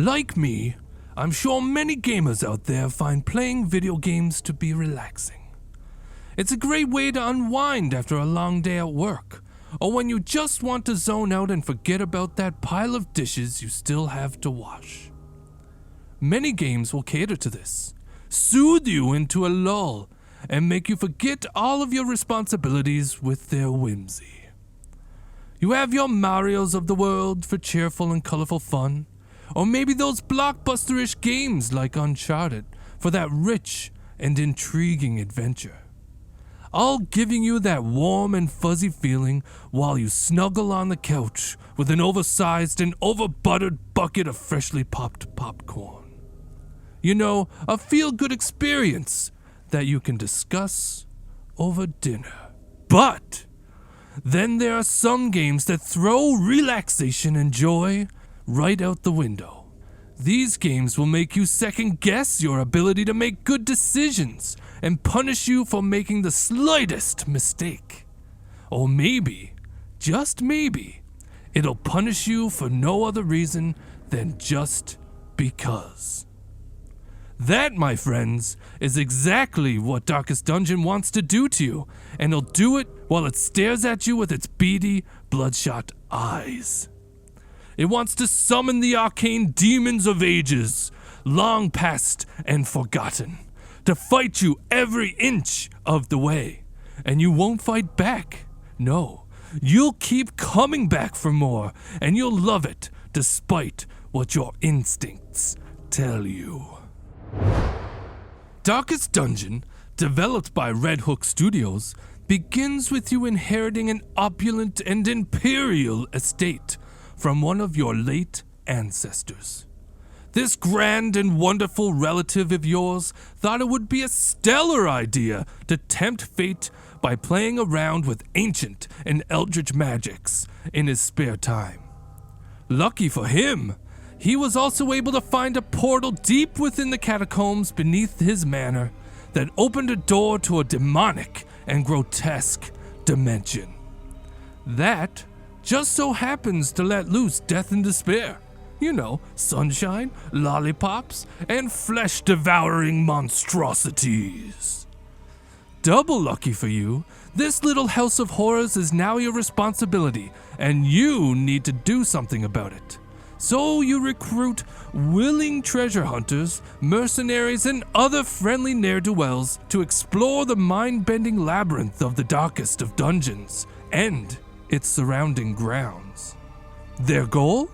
Like me, I'm sure many gamers out there find playing video games to be relaxing. It's a great way to unwind after a long day at work, or when you just want to zone out and forget about that pile of dishes you still have to wash. Many games will cater to this, soothe you into a lull, and make you forget all of your responsibilities with their whimsy. You have your Marios of the world for cheerful and colorful fun, or maybe those blockbuster-ish games like Uncharted for that rich and intriguing adventure. All giving you that warm and fuzzy feeling while you snuggle on the couch with an oversized and over-buttered bucket of freshly popped popcorn. You know, a feel-good experience that you can discuss over dinner. But then there are some games that throw relaxation and joy right out the window. These games will make you second-guess your ability to make good decisions and punish you for making the slightest mistake. Or maybe, just maybe, it'll punish you for no other reason than just because. That, my friends, is exactly what Darkest Dungeon wants to do to you, and it'll do it while it stares at you with its beady, bloodshot eyes. It wants to summon the arcane demons of ages, long past and forgotten, to fight you every inch of the way. And you won't fight back. No, you'll keep coming back for more, and you'll love it despite what your instincts tell you. Darkest Dungeon, developed by Red Hook Studios, begins with you inheriting an opulent and imperial estate from one of your late ancestors. This grand and wonderful relative of yours thought it would be a stellar idea to tempt fate by playing around with ancient and eldritch magics in his spare time. Lucky for him, he was also able to find a portal deep within the catacombs beneath his manor that opened a door to a demonic and grotesque dimension. That just so happens to let loose death and despair. You know, sunshine, lollipops, and flesh-devouring monstrosities. Double lucky for you, this little house of horrors is now your responsibility, and you need to do something about it. So you recruit willing treasure hunters, mercenaries, and other friendly ne'er-do-wells to explore the mind-bending labyrinth of the darkest of dungeons and its surrounding grounds. Their goal?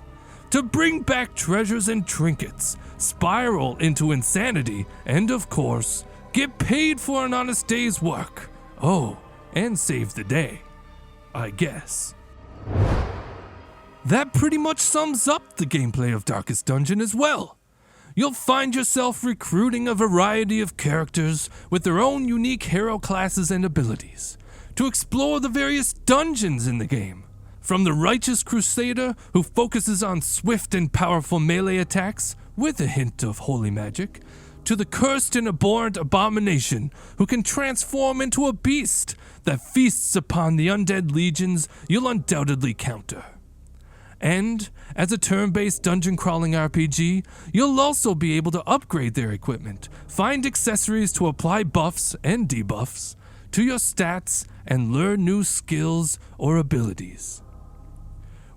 To bring back treasures and trinkets, spiral into insanity, and of course, get paid for an honest day's work. Oh, and save the day, I guess. That pretty much sums up the gameplay of Darkest Dungeon as well. You'll find yourself recruiting a variety of characters with their own unique hero classes and abilities to explore the various dungeons in the game. From the righteous crusader who focuses on swift and powerful melee attacks with a hint of holy magic, to the cursed and abhorrent abomination who can transform into a beast that feasts upon the undead legions you'll undoubtedly counter. And, as a turn-based dungeon-crawling RPG, you'll also be able to upgrade their equipment, find accessories to apply buffs and debuffs to your stats, and learn new skills or abilities.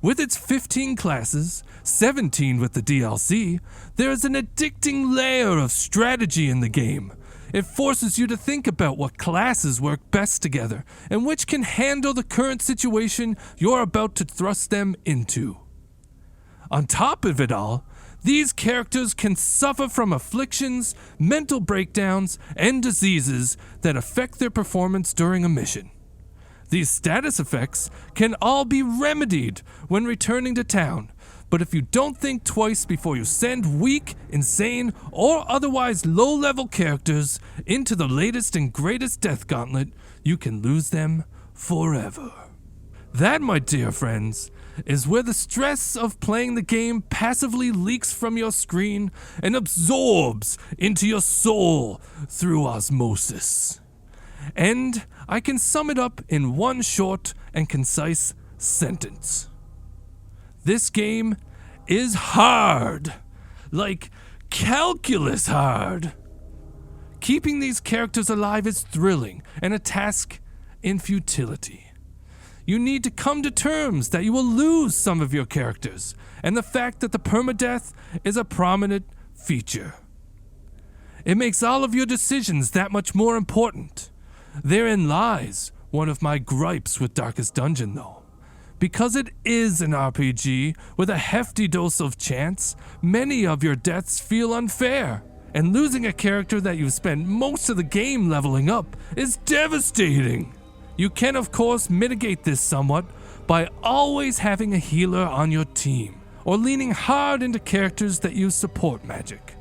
With its 15 classes, 17 with the DLC, there is an addicting layer of strategy in the game. It forces you to think about what classes work best together and which can handle the current situation you're about to thrust them into. On top of it all, these characters can suffer from afflictions, mental breakdowns, and diseases that affect their performance during a mission. These status effects can all be remedied when returning to town, but if you don't think twice before you send weak, insane, or otherwise low-level characters into the latest and greatest death gauntlet, you can lose them forever. That, my dear friends, is where the stress of playing the game passively leaks from your screen and absorbs into your soul through osmosis. And I can sum it up in one short and concise sentence. This game is hard. like calculus hard. Keeping these characters alive is thrilling and a task in futility. You need to come to terms that you will lose some of your characters, and the fact that the permadeath is a prominent feature. It makes all of your decisions that much more important. Therein lies one of my gripes with Darkest Dungeon, though. Because it is an RPG with a hefty dose of chance, many of your deaths feel unfair, and losing a character that you've spent most of the game leveling up is devastating. You can, of course, mitigate this somewhat by always having a healer on your team, or leaning hard into characters that use support magic.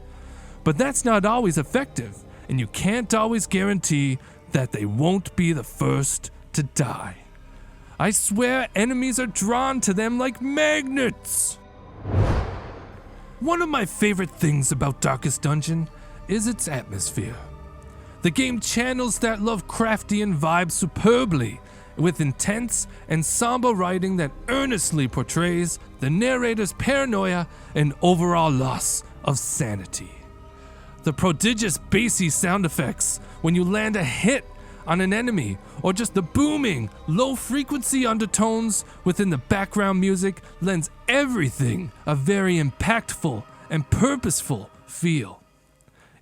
But that's not always effective, and you can't always guarantee that they won't be the first to die. I swear enemies are drawn to them like magnets. One of my favorite things about Darkest Dungeon is its atmosphere. The game channels that Lovecraftian vibe superbly, with intense and somber writing that earnestly portrays the narrator's paranoia and overall loss of sanity. The prodigious bassy sound effects when you land a hit on an enemy, or just the booming, low-frequency undertones within the background music lends everything a very impactful and purposeful feel.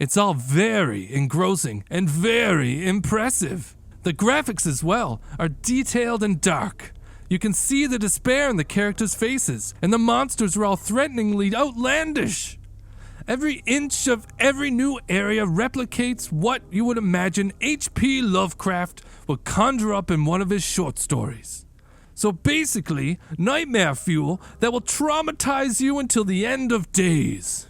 It's all very engrossing and very impressive. The graphics as well are detailed and dark. You can see the despair in the characters' faces, and the monsters are all threateningly outlandish. Every inch of every new area replicates what you would imagine H.P. Lovecraft would conjure up in one of his short stories. So basically, nightmare fuel that will traumatize you until the end of days.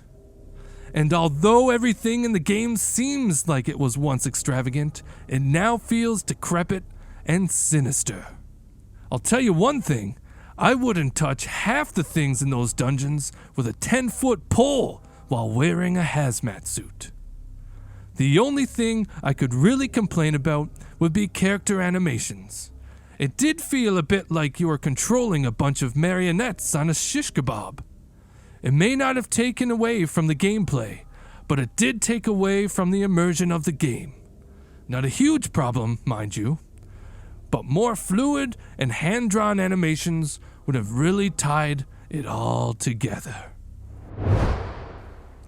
And although everything in the game seems like it was once extravagant, it now feels decrepit and sinister. I'll tell you one thing, I wouldn't touch half the things in those dungeons with a 10-foot pole while wearing a hazmat suit. The only thing I could really complain about would be character animations. It did feel a bit like you were controlling a bunch of marionettes on a shish kebab. It may not have taken away from the gameplay, but it did take away from the immersion of the game. Not a huge problem, mind you, but more fluid and hand-drawn animations would have really tied it all together.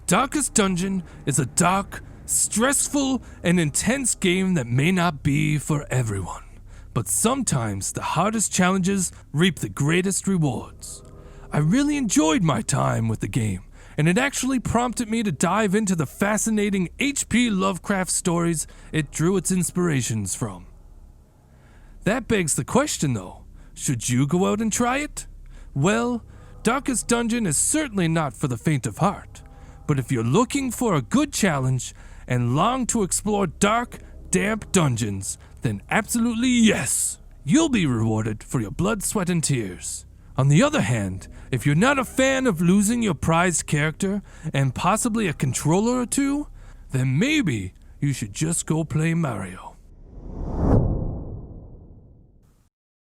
Darkest Dungeon is a dark, stressful, and intense game that may not be for everyone, but sometimes the hardest challenges reap the greatest rewards. I really enjoyed my time with the game, and it actually prompted me to dive into the fascinating H.P. Lovecraft stories it drew its inspirations from. That begs the question though, should you go out and try it? Well, Darkest Dungeon is certainly not for the faint of heart. But if you're looking for a good challenge and long to explore dark, damp dungeons, then absolutely yes, you'll be rewarded for your blood, sweat, and tears. On the other hand, if you're not a fan of losing your prized character and possibly a controller or two, then maybe you should just go play Mario.